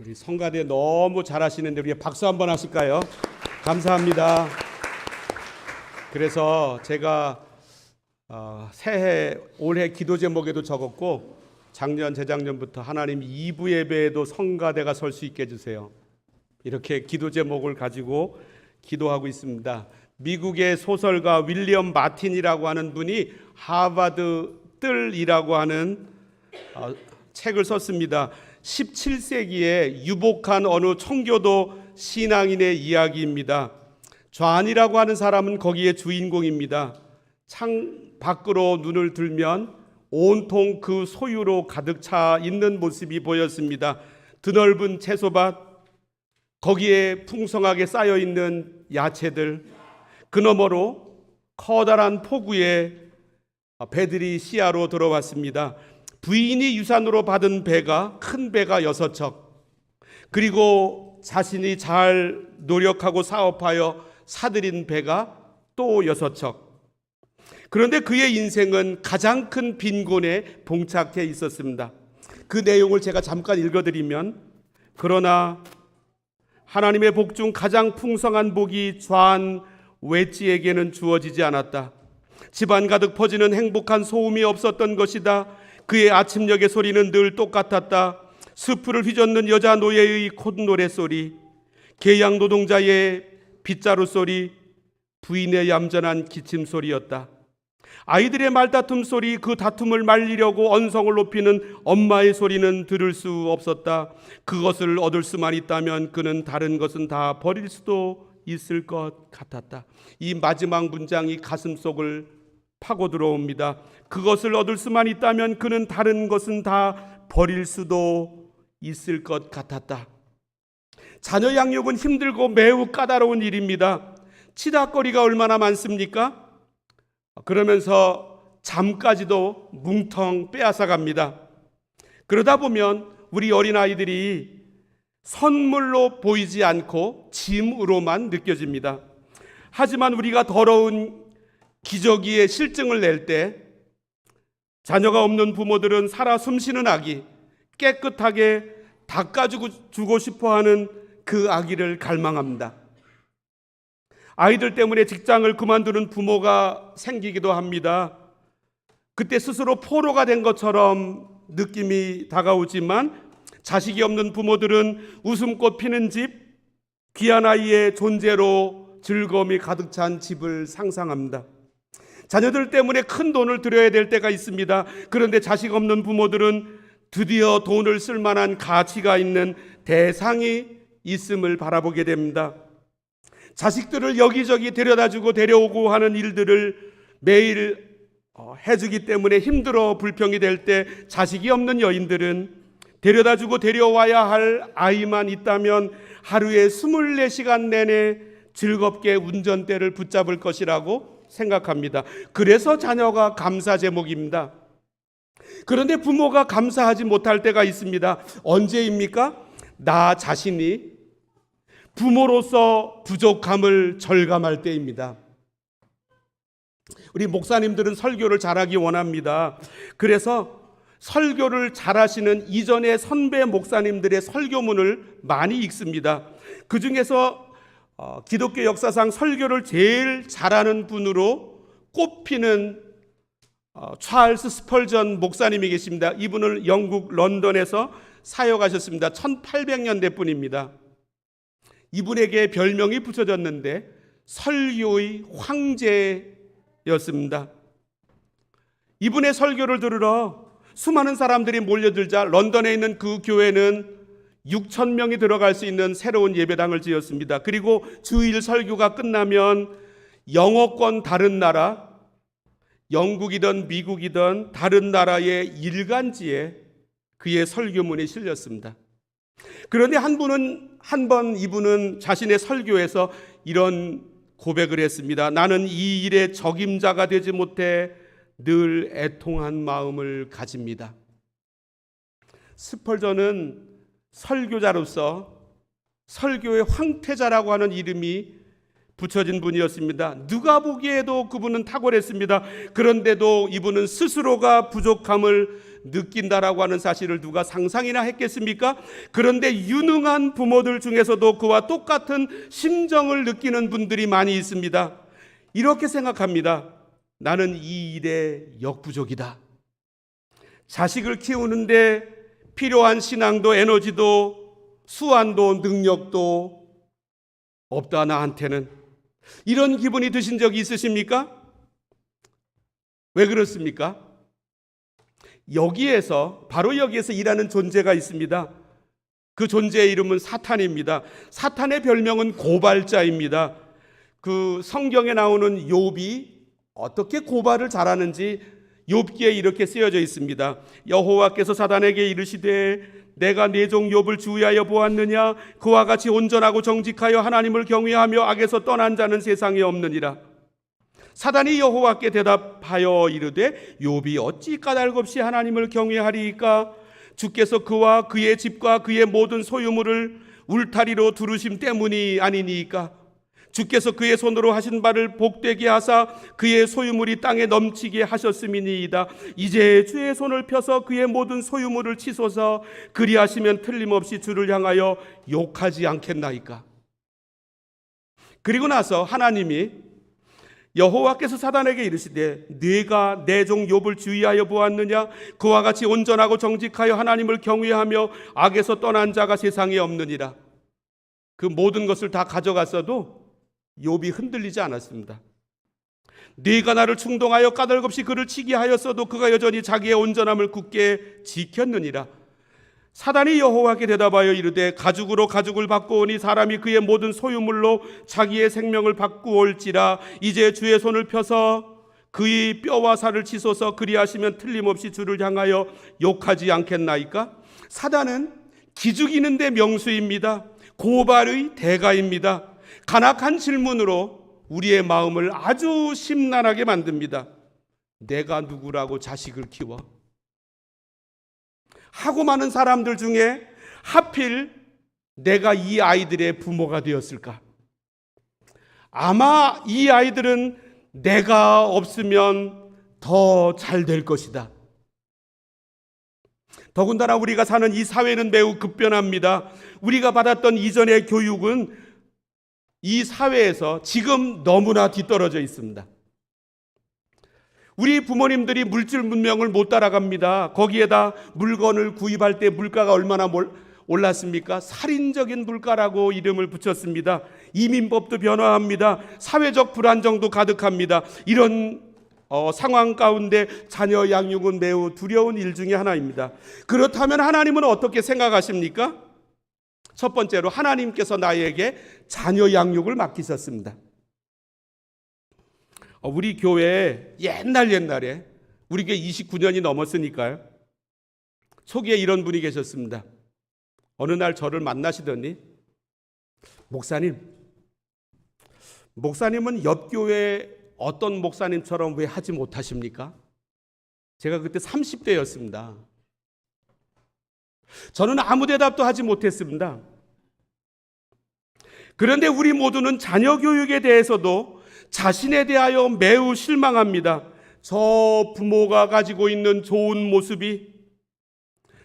우리 성가대 너무 잘하시는데 우리 박수 한번 하실까요? 감사합니다. 그래서 제가 새해 올해 기도 제목에도 적었고 작년 재작년부터 하나님 2부 예배에도 성가대가 설 수 있게 해주세요. 이렇게 기도 제목을 가지고 기도하고 있습니다. 미국의 소설가 윌리엄 마틴이라고 하는 분이 하버드 뜰이라고 하는 책을 썼습니다. 17세기에 유복한 어느 청교도 신앙인의 이야기입니다. 좌안이라고 하는 사람은 거기에 주인공입니다. 창 밖으로 눈을 들면 온통 그 소유로 가득 차 있는 모습이 보였습니다. 드넓은 채소밭, 거기에 풍성하게 쌓여 있는 야채들, 그 너머로 커다란 포구에 배들이 시야로 들어왔습니다. 부인이 유산으로 받은 배가 큰 배가 6척, 그리고 자신이 잘 노력하고 사업하여 사들인 배가 또 6척. 그런데 그의 인생은 가장 큰 빈곤에 봉착해 있었습니다. 그 내용을 제가 잠깐 읽어드리면, 그러나 하나님의 복 중 가장 풍성한 복이 좌안 웨지에게는 주어지지 않았다. 집안 가득 퍼지는 행복한 소음이 없었던 것이다. 그의 아침녘의 소리는 늘 똑같았다. 수풀을 휘젓는 여자 노예의 콧노래 소리, 계양 노동자의 빗자루 소리, 부인의 얌전한 기침 소리였다. 아이들의 말다툼 소리, 그 다툼을 말리려고 언성을 높이는 엄마의 소리는 들을 수 없었다. 그것을 얻을 수만 있다면 그는 다른 것은 다 버릴 수도 있을 것 같았다. 이 마지막 문장이 가슴속을 파고 들어옵니다. 그것을 얻을 수만 있다면 그는 다른 것은 다 버릴 수도 있을 것 같았다. 자녀 양육은 힘들고 매우 까다로운 일입니다. 치닫거리가 얼마나 많습니까? 그러면서 잠까지도 뭉텅 빼앗아갑니다. 그러다 보면 우리 어린아이들이 선물로 보이지 않고 짐으로만 느껴집니다. 하지만 우리가 더러운 기저귀에 실증을 낼 때 자녀가 없는 부모들은 살아 숨쉬는 아기, 깨끗하게 닦아주고 싶어하는 그 아기를 갈망합니다. 아이들 때문에 직장을 그만두는 부모가 생기기도 합니다. 그때 스스로 포로가 된 것처럼 느낌이 다가오지만 자식이 없는 부모들은 웃음꽃 피는 집, 귀한 아이의 존재로 즐거움이 가득 찬 집을 상상합니다. 자녀들 때문에 큰 돈을 들여야 될 때가 있습니다. 그런데 자식 없는 부모들은 드디어 돈을 쓸 만한 가치가 있는 대상이 있음을 바라보게 됩니다. 자식들을 여기저기 데려다주고 데려오고 하는 일들을 매일 해주기 때문에 힘들어 불평이 될 때 자식이 없는 여인들은 데려다주고 데려와야 할 아이만 있다면 하루에 24시간 내내 즐겁게 운전대를 붙잡을 것이라고 생각합니다. 그래서 자녀가 감사 제목입니다. 그런데 부모가 감사하지 못할 때가 있습니다. 언제입니까? 나 자신이 부모로서 부족함을 절감할 때입니다. 우리 목사님들은 설교를 잘하기 원합니다. 그래서 설교를 잘하시는 이전의 선배 목사님들의 설교문을 많이 읽습니다. 그 중에서 기독교 역사상 설교를 제일 잘하는 분으로 꼽히는 찰스 스펄전 목사님이 계십니다. 이분을 영국 런던에서 사역하셨습니다. 1800년대 분입니다. 이분에게 별명이 붙여졌는데 설교의 황제였습니다. 이분의 설교를 들으러 수많은 사람들이 몰려들자 런던에 있는 그 교회는 6,000명이 들어갈 수 있는 새로운 예배당을 지었습니다. 그리고 주일 설교가 끝나면 영어권 다른 나라, 영국이든 미국이든 다른 나라의 일간지에 그의 설교문이 실렸습니다. 그런데 이분은 자신의 설교에서 이런 고백을 했습니다. 나는 이 일의 적임자가 되지 못해 늘 애통한 마음을 가집니다. 스펄전은 설교자로서 설교의 황태자라고 하는 이름이 붙여진 분이었습니다. 누가 보기에도 그분은 탁월했습니다. 그런데도 이분은 스스로가 부족함을 느낀다라고 하는 사실을 누가 상상이나 했겠습니까? 그런데 유능한 부모들 중에서도 그와 똑같은 심정을 느끼는 분들이 많이 있습니다. 이렇게 생각합니다. 나는 이 일에 역부족이다. 자식을 키우는데 필요한 신앙도 에너지도 수완도 능력도 없다 나한테는. 이런 기분이 드신 적이 있으십니까? 왜 그렇습니까? 바로 여기에서 일하는 존재가 있습니다. 그 존재의 이름은 사탄입니다. 사탄의 별명은 고발자입니다. 그 성경에 나오는 욥이 어떻게 고발을 잘하는지 욥기에 이렇게 쓰여져 있습니다. 여호와께서 사단에게 이르시되 내가 네 종 욥을 주의하여 보았느냐? 그와 같이 온전하고 정직하여 하나님을 경외하며 악에서 떠난 자는 세상에 없느니라. 사단이 여호와께 대답하여 이르되 욥이 어찌 까닭없이 하나님을 경외하리이까? 주께서 그와 그의 집과 그의 모든 소유물을 울타리로 두르심 때문이 아니니까? 주께서 그의 손으로 하신 바를 복되게 하사 그의 소유물이 땅에 넘치게 하셨음이니이다. 이제 주의 손을 펴서 그의 모든 소유물을 치소서. 그리하시면 틀림없이 주를 향하여 욕하지 않겠나이까? 그리고 나서 하나님이 여호와께서 사단에게 이르시되 네가 내 종 욥을 주의하여 보았느냐? 그와 같이 온전하고 정직하여 하나님을 경외하며 악에서 떠난 자가 세상에 없느니라. 그 모든 것을 다 가져갔어도 욥이 흔들리지 않았습니다. 네가 나를 충동하여 까닭없이 그를 치게 하였어도 그가 여전히 자기의 온전함을 굳게 지켰느니라. 사단이 여호와께 대답하여 이르되 가죽으로 가죽을 바꾸오니 사람이 그의 모든 소유물로 자기의 생명을 바꾸올지라. 이제 주의 손을 펴서 그의 뼈와 살을 치소서. 그리하시면 틀림없이 주를 향하여 욕하지 않겠나이까? 사단은 기죽이는 데 명수입니다. 고발의 대가입니다. 간악한 질문으로 우리의 마음을 아주 심란하게 만듭니다. 내가 누구라고 자식을 키워? 하고 많은 사람들 중에 하필 내가 이 아이들의 부모가 되었을까? 아마 이 아이들은 내가 없으면 더 잘 될 것이다. 더군다나 우리가 사는 이 사회는 매우 급변합니다. 우리가 받았던 이전의 교육은 이 사회에서 지금 너무나 뒤떨어져 있습니다. 우리 부모님들이 물질 문명을 못 따라갑니다. 거기에다 물건을 구입할 때 물가가 얼마나 올랐습니까? 살인적인 물가라고 이름을 붙였습니다. 이민법도 변화합니다. 사회적 불안정도 가득합니다. 이런 상황 가운데 자녀 양육은 매우 두려운 일 중에 하나입니다. 그렇다면 하나님은 어떻게 생각하십니까? 첫 번째로 하나님께서 나에게 자녀 양육을 맡기셨습니다. 우리 교회에 옛날에 우리 교회 29년이 넘었으니까요. 초기에 이런 분이 계셨습니다. 어느 날 저를 만나시더니 목사님은 옆 교회 어떤 목사님처럼 왜 하지 못하십니까? 제가 그때 30대였습니다. 저는 아무 대답도 하지 못했습니다. 그런데 우리 모두는 자녀 교육에 대해서도 자신에 대하여 매우 실망합니다. 저 부모가 가지고 있는 좋은 모습이,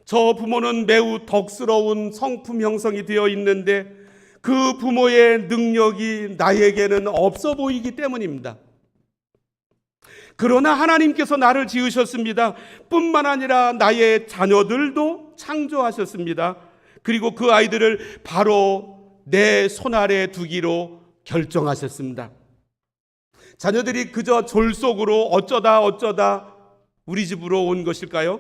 저 부모는 매우 덕스러운 성품 형성이 되어 있는데 그 부모의 능력이 나에게는 없어 보이기 때문입니다. 그러나 하나님께서 나를 지으셨습니다. 뿐만 아니라 나의 자녀들도 창조하셨습니다. 그리고 그 아이들을 바로 내 손아래 두기로 결정하셨습니다. 자녀들이 그저 졸속으로 어쩌다 우리 집으로 온 것일까요?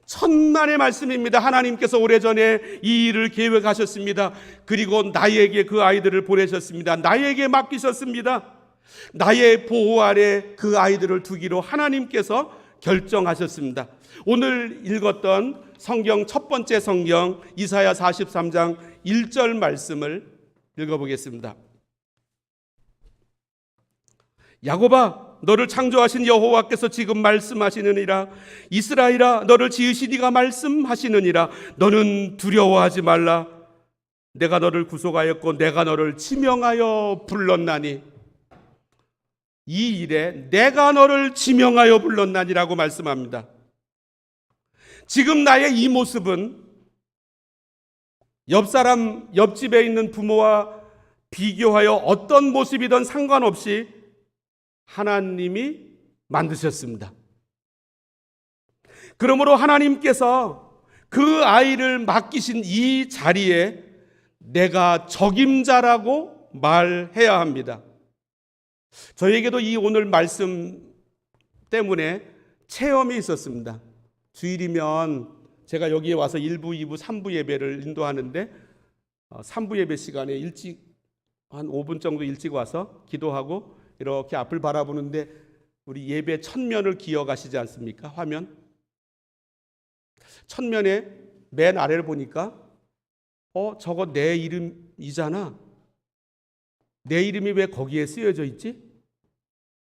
천만의 말씀입니다. 하나님께서 오래전에 이 일을 계획하셨습니다. 그리고 나에게 그 아이들을 보내셨습니다. 나에게 맡기셨습니다. 나의 보호 아래 그 아이들을 두기로 하나님께서 결정하셨습니다. 오늘 읽었던 성경 첫 번째 성경 이사야 43장 1절 말씀을 읽어보겠습니다. 야곱아, 너를 창조하신 여호와께서 지금 말씀하시느니라. 이스라엘아, 너를 지으신 이가 말씀하시느니라. 너는 두려워하지 말라. 내가 너를 구속하였고 내가 너를 지명하여 불렀나니, 이 일에 내가 너를 지명하여 불렀나니라고 말씀합니다. 지금 나의 이 모습은 옆집에 있는 부모와 비교하여 어떤 모습이든 상관없이 하나님이 만드셨습니다. 그러므로 하나님께서 그 아이를 맡기신 이 자리에 내가 적임자라고 말해야 합니다. 저에게도 이 오늘 말씀 때문에 체험이 있었습니다. 주일이면 제가 여기에 와서 1부, 2부, 3부 예배를 인도하는데 3부 예배 시간에 일찍 한 5분 정도 일찍 와서 기도하고 이렇게 앞을 바라보는데 우리 예배 첫면을 기억하시지 않습니까? 화면 첫면에 맨 아래를 보니까 저거 내 이름이잖아. 내 이름이 왜 거기에 쓰여져 있지?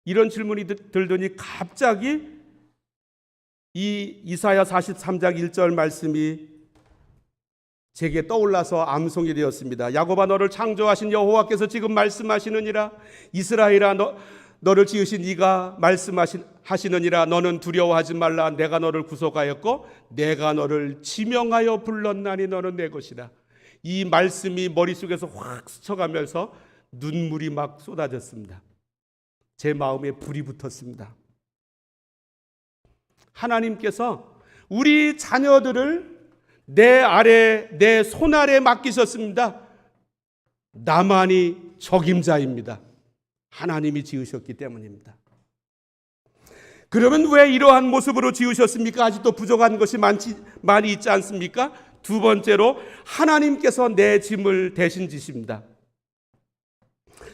이런 질문이 들더니 갑자기 이 이사야 43장 1절 말씀이 제게 떠올라서 암송이 되었습니다. 야곱아, 너를 창조하신 여호와께서 지금 말씀하시느니라. 이스라엘아, 너를 지으신 이가 말씀하시느니라. 너는 두려워하지 말라. 내가 너를 구속하였고 내가 너를 지명하여 불렀나니 너는 내 것이라. 이 말씀이 머릿속에서 확 스쳐가면서 눈물이 막 쏟아졌습니다. 제 마음에 불이 붙었습니다. 하나님께서 우리 자녀들을 내 손 아래 맡기셨습니다. 나만이 적임자입니다. 하나님이 지으셨기 때문입니다. 그러면 왜 이러한 모습으로 지으셨습니까? 아직도 부족한 것이 많이 있지 않습니까? 두 번째로 하나님께서 내 짐을 대신 지십니다.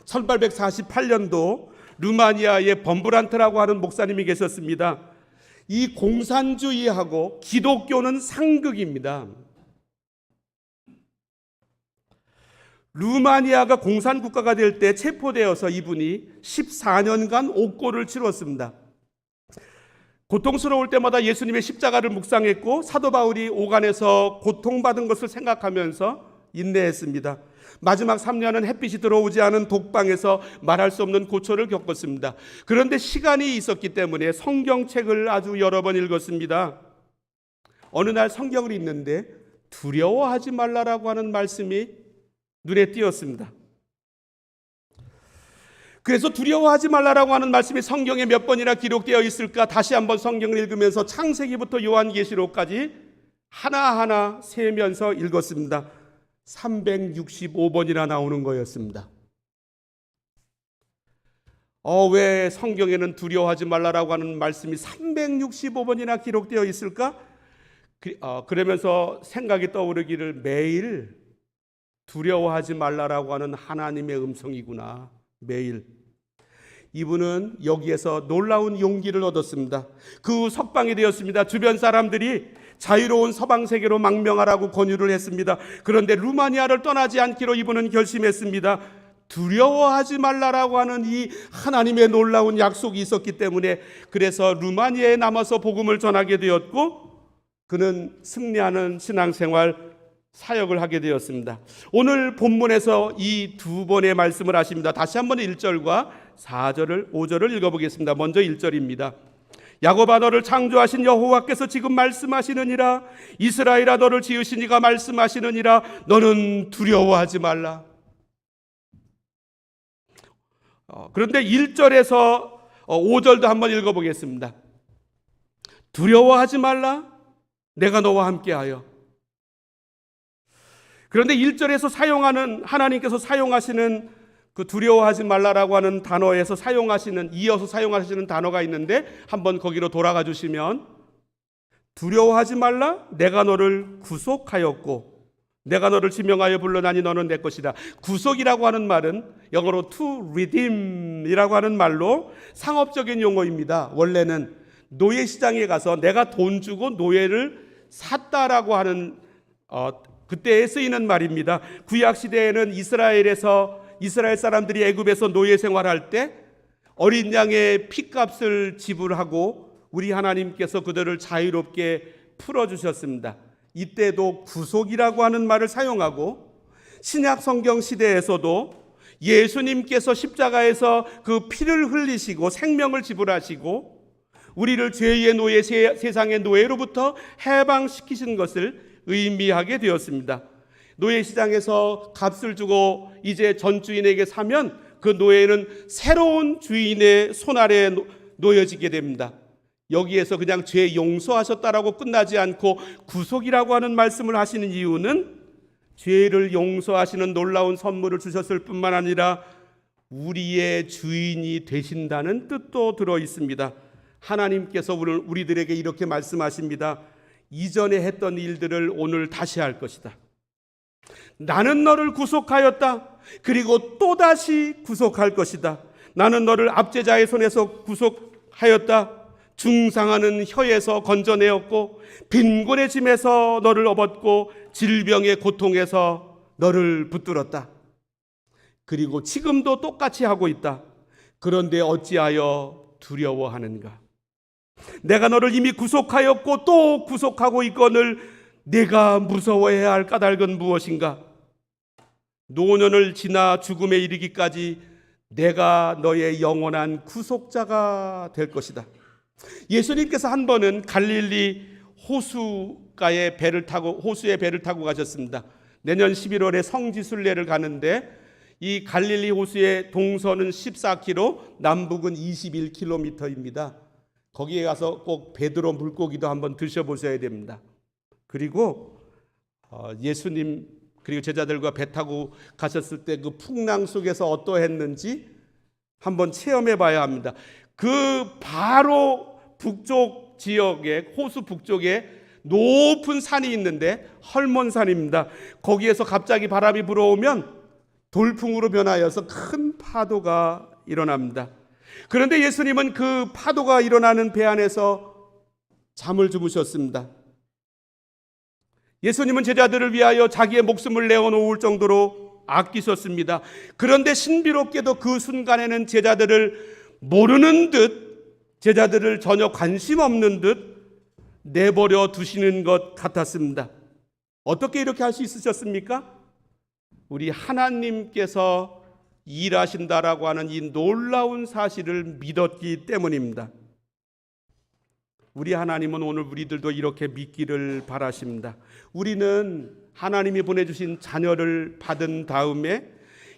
1848년도 루마니아의 범브란트라고 하는 목사님이 계셨습니다. 이 공산주의하고 기독교는 상극입니다. 루마니아가 공산국가가 될 때 체포되어서 이분이 14년간 옥고를 치렀습니다. 고통스러울 때마다 예수님의 십자가를 묵상했고 사도 바울이 오간에서 고통받은 것을 생각하면서 인내했습니다. 마지막 3년은 햇빛이 들어오지 않은 독방에서 말할 수 없는 고초를 겪었습니다. 그런데 시간이 있었기 때문에 성경책을 아주 여러 번 읽었습니다. 어느 날 성경을 읽는데 두려워하지 말라라고 하는 말씀이 눈에 띄었습니다. 그래서 두려워하지 말라라고 하는 말씀이 성경에 몇 번이나 기록되어 있을까 다시 한번 성경을 읽으면서 창세기부터 요한계시록까지 하나하나 세면서 읽었습니다. 365번이나 나오는 거였습니다. 왜 성경에는 두려워하지 말라라고 하는 말씀이 365번이나 기록되어 있을까? 그러면서 생각이 떠오르기를 매일 두려워하지 말라라고 하는 하나님의 음성이구나. 매일. 이분은 여기에서 놀라운 용기를 얻었습니다. 그 후 석방이 되었습니다. 주변 사람들이 자유로운 서방 세계로 망명하라고 권유를 했습니다. 그런데 루마니아를 떠나지 않기로 이분은 결심했습니다. 두려워하지 말라라고 하는 이 하나님의 놀라운 약속이 있었기 때문에 그래서 루마니아에 남아서 복음을 전하게 되었고 그는 승리하는 신앙생활 사역을 하게 되었습니다. 오늘 본문에서 이 두 번의 말씀을 하십니다. 다시 한번 1절과 4절을 5절을 읽어보겠습니다. 먼저 1절입니다. 야곱아, 너를 창조하신 여호와께서 지금 말씀하시느니라. 이스라엘아, 너를 지으신 이가 말씀하시느니라. 너는 두려워하지 말라. 그런데 1절에서 5절도 한번 읽어보겠습니다. 두려워하지 말라. 내가 너와 함께하여. 그런데 1절에서 하나님께서 사용하시는 그 두려워하지 말라라고 하는 단어에서 이어서 사용하시는 단어가 있는데 한번 거기로 돌아가 주시면 두려워하지 말라. 내가 너를 구속하였고 내가 너를 지명하여 불러나니 너는 내 것이다. 구속이라고 하는 말은 영어로 to redeem이라고 하는 말로 상업적인 용어입니다. 원래는 노예시장에 가서 내가 돈 주고 노예를 샀다라고 하는 그때에 쓰이는 말입니다. 구약 시대에는 이스라엘 사람들이 애굽에서 노예 생활할 때 어린 양의 피값을 지불하고 우리 하나님께서 그들을 자유롭게 풀어주셨습니다. 이때도 구속이라고 하는 말을 사용하고 신약 성경 시대에서도 예수님께서 십자가에서 그 피를 흘리시고 생명을 지불하시고 우리를 죄의 노예, 세상의 노예로부터 해방시키신 것을 의미하게 되었습니다. 노예시장에서 값을 주고 이제 전 주인에게 사면 그 노예는 새로운 주인의 손아래에 놓여지게 됩니다. 여기에서 그냥 죄 용서하셨다라고 끝나지 않고 구속이라고 하는 말씀을 하시는 이유는 죄를 용서하시는 놀라운 선물을 주셨을 뿐만 아니라 우리의 주인이 되신다는 뜻도 들어 있습니다. 하나님께서 우리들에게 이렇게 말씀하십니다. 이전에 했던 일들을 오늘 다시 할 것이다. 나는 너를 구속하였다. 그리고 또다시 구속할 것이다. 나는 너를 압제자의 손에서 구속하였다. 중상하는 혀에서 건져내었고 빈곤의 짐에서 너를 업었고 질병의 고통에서 너를 붙들었다. 그리고 지금도 똑같이 하고 있다. 그런데 어찌하여 두려워하는가? 내가 너를 이미 구속하였고 또 구속하고 있거늘 내가 무서워해야 할 까닭은 무엇인가? 노년을 지나 죽음에 이르기까지 내가 너의 영원한 구속자가 될 것이다. 예수님께서 한 번은 갈릴리 호수의 배를 타고 가셨습니다. 내년 11월에 성지순례를 가는데 이 갈릴리 호수의 동서는 14km, 남북은 21km입니다. 거기에 가서 꼭 베드로 물고기도 한번 드셔보셔야 됩니다. 그리고 예수님 그리고 제자들과 배 타고 가셨을 때 그 풍랑 속에서 어떠했는지 한번 체험해 봐야 합니다. 그 바로 북쪽 지역에 호수 북쪽에 높은 산이 있는데 헐몬산입니다. 거기에서 갑자기 바람이 불어오면 돌풍으로 변하여서 큰 파도가 일어납니다. 그런데 예수님은 그 파도가 일어나는 배 안에서 잠을 주무셨습니다. 예수님은 제자들을 위하여 자기의 목숨을 내어놓을 정도로 아끼셨습니다. 그런데 신비롭게도 그 순간에는 제자들을 모르는 듯, 제자들을 전혀 관심 없는 듯 내버려 두시는 것 같았습니다. 어떻게 이렇게 할 수 있으셨습니까? 우리 하나님께서 일하신다라고 하는 이 놀라운 사실을 믿었기 때문입니다. 우리 하나님은 오늘 우리들도 이렇게 믿기를 바라십니다. 우리는 하나님이 보내주신 자녀를 받은 다음에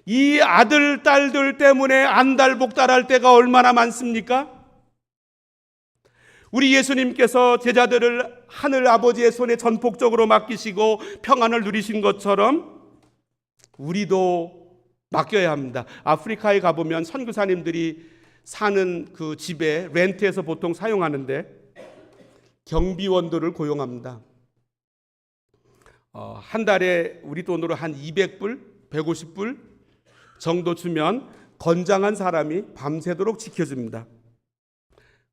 이 아들, 딸들 때문에 안달복달할 때가 얼마나 많습니까? 우리 예수님께서 제자들을 하늘 아버지의 손에 전폭적으로 맡기시고 평안을 누리신 것처럼 우리도 맡겨야 합니다. 아프리카에 가보면 선교사님들이 사는 그 집에 렌트해서 보통 사용하는데 경비원들을 고용합니다. 한 달에 우리 돈으로 한 200불, 150불 정도 주면 건장한 사람이 밤새도록 지켜줍니다.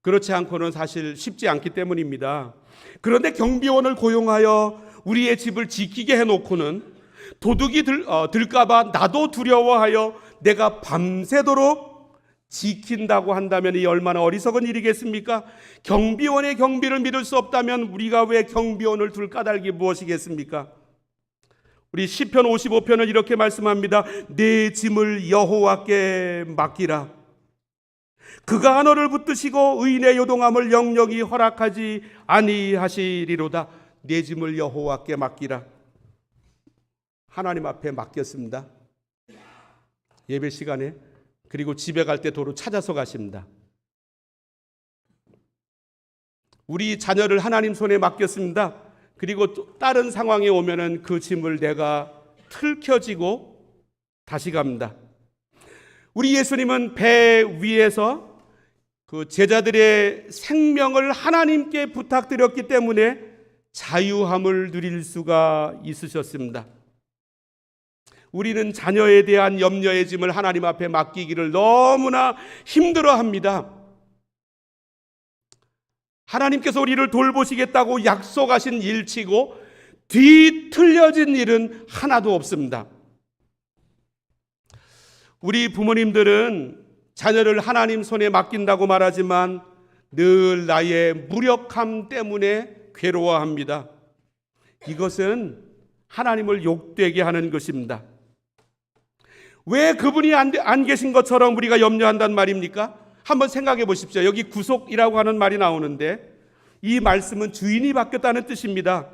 그렇지 않고는 사실 쉽지 않기 때문입니다. 그런데 경비원을 고용하여 우리의 집을 지키게 해놓고는 도둑이 들까봐 나도 두려워하여 내가 밤새도록 지킨다고 한다면 이 얼마나 어리석은 일이겠습니까? 경비원의 경비를 믿을 수 없다면 우리가 왜 경비원을 둘 까닭이 무엇이겠습니까? 우리 시편 55편은 이렇게 말씀합니다. 내 짐을 여호와께 맡기라. 그가 너를 붙드시고 의인의 요동함을 영영히 허락하지 아니하시리로다. 내 짐을 여호와께 맡기라. 하나님 앞에 맡겼습니다. 예배 시간에. 그리고 집에 갈 때 도로 찾아서 가십니다. 우리 자녀를 하나님 손에 맡겼습니다. 그리고 또 다른 상황에 오면은 그 짐을 내가 틀켜지고 다시 갑니다. 우리 예수님은 배 위에서 그 제자들의 생명을 하나님께 부탁드렸기 때문에 자유함을 누릴 수가 있으셨습니다. 우리는 자녀에 대한 염려의 짐을 하나님 앞에 맡기기를 너무나 힘들어합니다. 하나님께서 우리를 돌보시겠다고 약속하신 일치고 뒤틀려진 일은 하나도 없습니다. 우리 부모님들은 자녀를 하나님 손에 맡긴다고 말하지만 늘 나의 무력함 때문에 괴로워합니다. 이것은 하나님을 욕되게 하는 것입니다. 왜 그분이 안 계신 것처럼 우리가 염려한단 말입니까? 한번 생각해 보십시오. 여기 구속이라고 하는 말이 나오는데 이 말씀은 주인이 바뀌었다는 뜻입니다.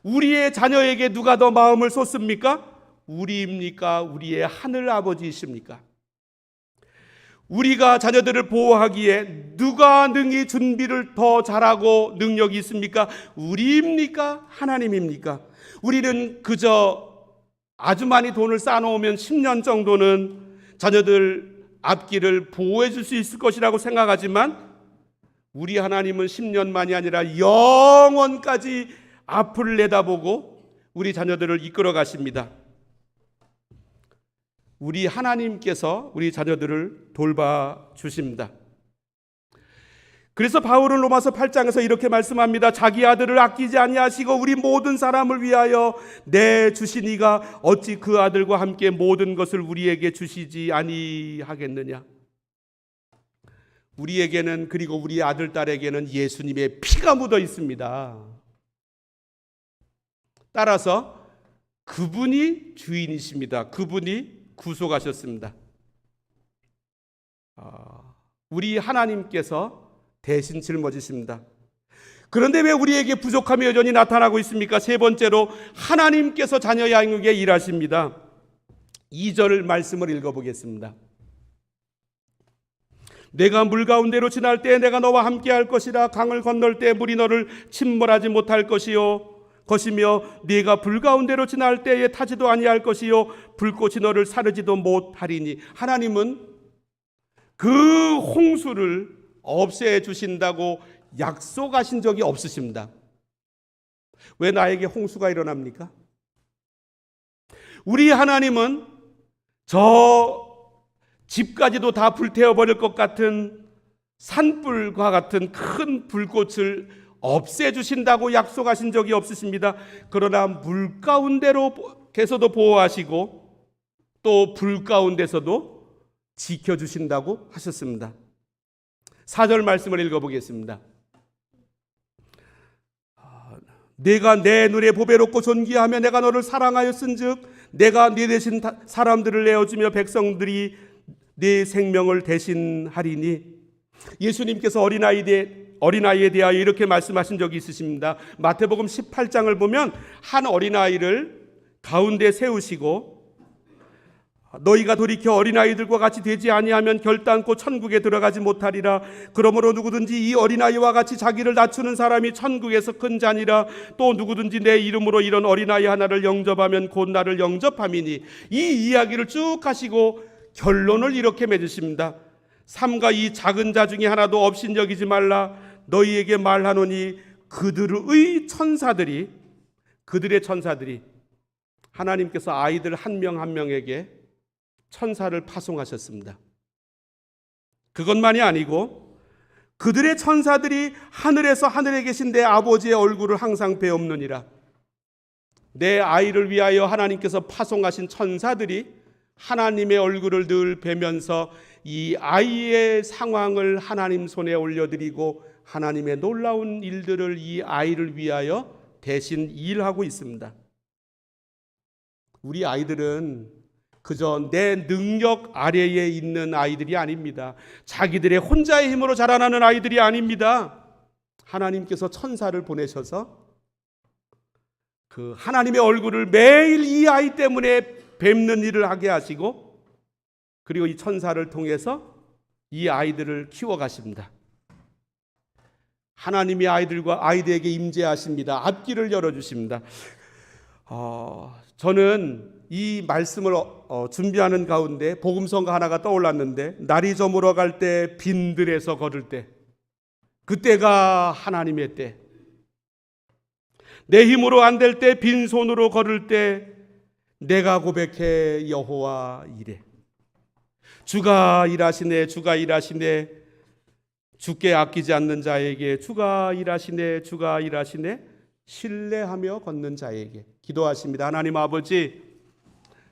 우리의 자녀에게 누가 더 마음을 쏟습니까? 우리입니까? 우리의 하늘 아버지이십니까? 우리가 자녀들을 보호하기에 누가 능히 준비를 더 잘하고 능력이 있습니까? 우리입니까? 하나님입니까? 우리는 그저 아주 많이 돈을 쌓아놓으면 10년 정도는 자녀들 앞길을 보호해 줄 수 있을 것이라고 생각하지만 우리 하나님은 10년만이 아니라 영원까지 앞을 내다보고 우리 자녀들을 이끌어 가십니다. 우리 하나님께서 우리 자녀들을 돌봐 주십니다. 그래서 바울은 로마서 8장에서 이렇게 말씀합니다. 자기 아들을 아끼지 아니하시고 우리 모든 사람을 위하여 내주시니가 어찌 그 아들과 함께 모든 것을 우리에게 주시지 아니하겠느냐. 우리에게는, 그리고 우리 아들 딸에게는 예수님의 피가 묻어 있습니다. 따라서 그분이 주인이십니다. 그분이 구속하셨습니다. 우리 하나님께서 대신 짊어지십니다. 그런데 왜 우리에게 부족함이 여전히 나타나고 있습니까? 세 번째로 하나님께서 자녀 양육에 일하십니다. 2절 말씀을 읽어보겠습니다. 내가 물 가운데로 지날 때 내가 너와 함께 할 것이라. 강을 건널 때 물이 너를 침몰하지 못할 것이며 네가 불 가운데로 지날 때에 타지도 아니할 것이요 불꽃이 너를 사르지도 못하리니. 하나님은 그 홍수를 없애주신다고 약속하신 적이 없으십니다. 왜 나에게 홍수가 일어납니까? 우리 하나님은 저 집까지도 다 불태워버릴 것 같은 산불과 같은 큰 불꽃을 없애주신다고 약속하신 적이 없으십니다. 그러나 물 가운데로께서도 보호하시고 또 불 가운데서도 지켜주신다고 하셨습니다. 4절 말씀을 읽어보겠습니다. 내가 내 눈에 보배롭고 존귀하며 내가 너를 사랑하였은즉 내가 네 대신 사람들을 내어주며 백성들이 네 생명을 대신하리니. 예수님께서 어린아이에 대하여 이렇게 말씀하신 적이 있으십니다. 마태복음 18장을 보면 한 어린아이를 가운데 세우시고 너희가 돌이켜 어린아이들과 같이 되지 아니하면 결단코 천국에 들어가지 못하리라. 그러므로 누구든지 이 어린아이와 같이 자기를 낮추는 사람이 천국에서 큰 자니라. 또 누구든지 내 이름으로 이런 어린아이 하나를 영접하면 곧 나를 영접함이니. 이 이야기를 쭉 하시고 결론을 이렇게 맺으십니다. 삼가 이 작은 자 중에 하나도 없인 여기지 말라. 너희에게 말하노니 그들의 천사들이 하나님께서 아이들 한 명 한 명에게 천사를 파송하셨습니다. 그것만이 아니고 그들의 천사들이 하늘에서 하늘에 계신 내 아버지의 얼굴을 항상 배옵느니라. 내 아이를 위하여 하나님께서 파송하신 천사들이 하나님의 얼굴을 늘 뵈면서 이 아이의 상황을 하나님 손에 올려드리고 하나님의 놀라운 일들을 이 아이를 위하여 대신 일하고 있습니다. 우리 아이들은 그저 내 능력 아래에 있는 아이들이 아닙니다. 자기들의 혼자의 힘으로 자라나는 아이들이 아닙니다. 하나님께서 천사를 보내셔서 그 하나님의 얼굴을 매일 이 아이 때문에 뵙는 일을 하게 하시고 그리고 이 천사를 통해서 이 아이들을 키워가십니다. 하나님이 아이들에게 임재하십니다. 앞길을 열어주십니다. 저는 이 말씀을 준비하는 가운데 복음성가 하나가 떠올랐는데, 날이 저물어 갈 때 빈들에서 걸을 때, 그때가 하나님의 때. 내 힘으로 안 될 때 빈손으로 걸을 때 내가 고백해 여호와 이래. 주가 일하시네, 주가 일하시네. 주께 아끼지 않는 자에게 주가 일하시네, 주가 일하시네. 신뢰하며 걷는 자에게. 기도하십니다. 하나님 아버지,